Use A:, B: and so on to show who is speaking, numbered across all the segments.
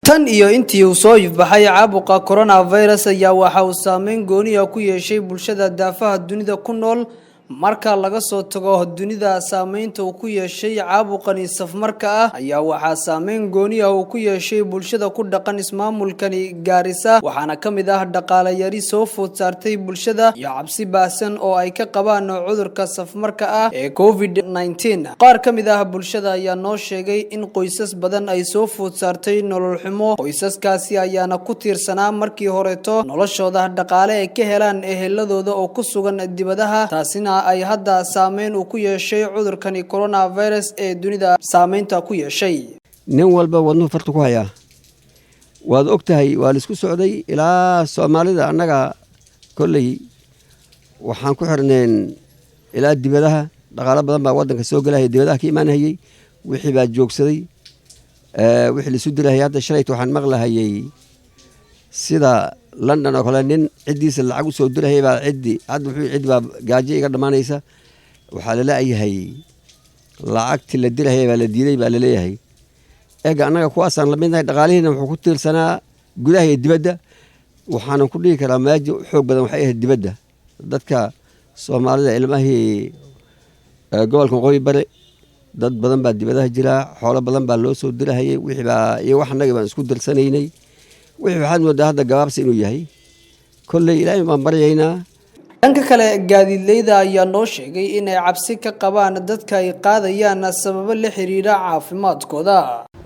A: tan iyo intii uu soo ifbaxay caabuqa coronavirus ayaa waxa uu saameyn gooni ah ku yeeshay bulshada daafaha dunida ku nool marka laga soo tago dunida saameynta uu ku yeeshay caabuqani safmarka ah ayaa waxa saameyn gooni ah uu ku yeeshay bulshada ku dhaqan Ismaamulkani Gaarisa waxaana kamid ah dhaqaale yari soo food saartay bulshada iyo cabsi baasan oo ay ka qabaan cudurka safmarka ah ee COVID-19 qaar kamid ah bulshada ayaa noo sheegay in qoysas badan ay soo food saartay nolol xumo qoysaskaasi ayaana ku tiirsanaa markii horeeto noloshooda dhaqaale ay ka helaan eheladooda oo ku sugan dibadaha taasina ay hadda saameyn uu ku yeeshay cudurkani coronavirus ee dunida saameynta ku yeeshay
B: nin walba wadnuhu farta ku haya waad ogtahay waa la isku socday ilaa Soomaalida annaga kulli waxaan ku xirneen ilaa dibadaha dhaqaale badan baa wadanka soo galay dibadaha ka imaanayay wixii baa joogsaday wixii la soo diray hadda shalayt waxaan maqlaayay sida London oo kale nin cidiisa lacag u soo diray baa cidi hadda wuxuu cid baa gaajo iga dhamaanaysa waxa la leeyahay lacagti la diray baa la diiday baa la leeyahay eega anaga kuwaasaan la midnahay dhaqaalihiina wuxuu ku tiirsanaa gudaha iyo dibadda waxaan ku dhigi karaa maaji xoog badan waxay ahayd dibadda dadka Soomaalida ilmahii gobolka Waqooyi Bari dad badan baa dibadaha jira xoolo badan baa loo soo diray wixii baa iyo wax anaga baan isku dirsanaynay wixii waxaan moodaa hadda gabaabsi inuu yahay kulli ilaahay ma marayna
A: dhanka kale gaadiidleyda ayaa noo sheegay in ay cabsi ka qabaan dadka ay qaadayaan sababo la xiriira caafimaadkooda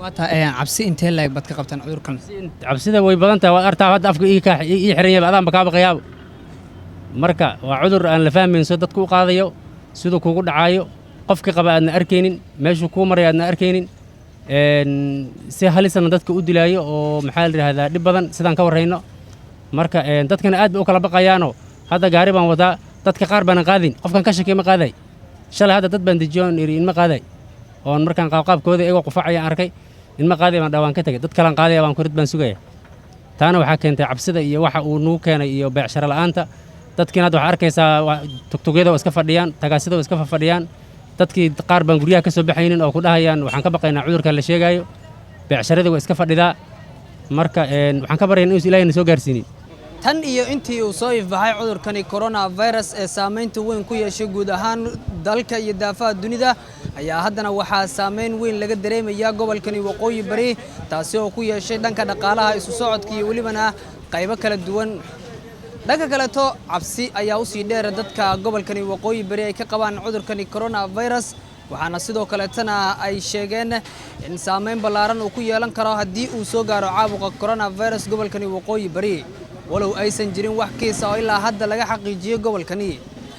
C: waata cabsi intee laag bad ka qabtaan cudurkan
D: cabsida way badan tahay waa artaa hadda afka ii xiran yahay adaan ka baqayaa marka waa cudur aan la fahmin soo dadku u qaadayo sidoo kugu dhacayo qofka qaba aadna arkeenin meeshu ku maray aadna arkeenin si halisan dadka u dilaayo oo maxaa la yiraahdaa dib badan sidaan ka wareyno marka dadkana aad u kala baqayaano hadda gaari baan wadaa dadka qaar baan qaadin qofkan ka shaqeey ma qaaday shalay hadda dad baan dijoon in ma qaaday oo markaan qaabkooda iyaga qufacaya arkay in ma qaaday baan dhawaan ka tagay dad kale qaaday baan ku rid baan sugaya taana waxa keentay cabsida iyo waxa uu nuu keenay iyo beecsharo la'aanta dadkina hadda waxa arkaysaa tugtugyada oo iska fadhiyaan tagaasida oo iska fadhiyaan dadkii qaar baan guriyaha ka soo baxaynin oo ku dhahayaan waxaan ka baqaynaa cudurka la sheegayo beecsharada waa iska fadhidaa marka waxaan ka baryaynaa inuu Ilaahay soo gaarsiinin
A: tan iyo intii uu soo ifbaxay cudurkani coronavirus ee saameynta weyn ku yeeshay guud ahaan dalka iyo daafaha dunida ayaa haddana waxaa saameyn weyn laga dareemayaa gobolkani Waqooyi Bari taasi oo ku yeeshay dhanka dhaqaalaha isu socodka iyo walibana qaybo kala duwan dhanka kale to cabsi ayaa u sii dheer dadka gobolkani Waqooyi Bari ay ka qabaan cudurkani coronavirus waxaana sidoo kale tana ay sheegeen in saameyn ballaaran uu ku yeelan karo haddii uu soo gaaro caabuqa coronavirus gobolkani Waqooyi Bari walow aysan jirin wax kiis ah oo ilaa hadda laga xaqiijiyay gobolkani